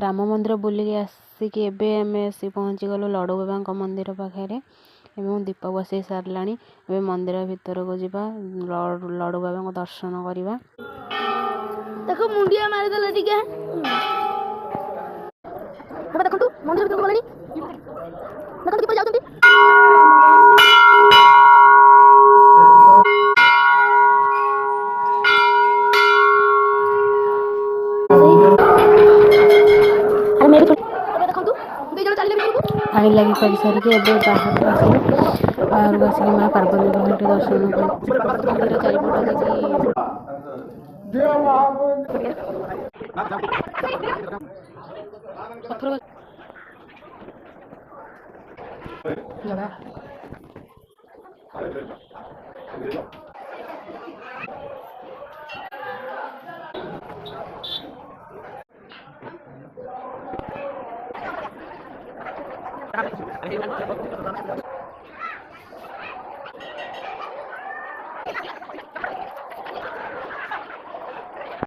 ରାମ ମନ୍ଦିର ବୁଲିକି ଆସିକି ଏବେ ଆମେ ଆସି ପହଞ୍ଚିଗଲୁ ଲଡ଼ୁ ବାବାଙ୍କ ମନ୍ଦିର ପାଖରେ ଏବଂ ଦୀପ ବସାଇ ସାରିଲାଣି। ଏବେ ମନ୍ଦିର ଭିତରକୁ ଯିବା, ଲଡ଼ୁ ବାବାଙ୍କ ଦର୍ଶନ କରିବା। ଦେଖ ମୁଣ୍ଡିଆ ମାରିଦେଲେ ଟିକେ। ଦେଖନ୍ତୁ ମନ୍ଦିର ଭିତରକୁ ଗଲେଣି, ଦେଖନ୍ତୁ କିପରି ଯାଉଛନ୍ତି। ପାଣି ଲାଗି କରିସାରିକି ଏବେ ବାହାରକୁ ଆସିକି ମା ପାର୍ବତୀଙ୍କ ଟିକେ ଦର୍ଶନ କରି ମନ୍ଦିର ଚାରିପଟ ଯାଇକି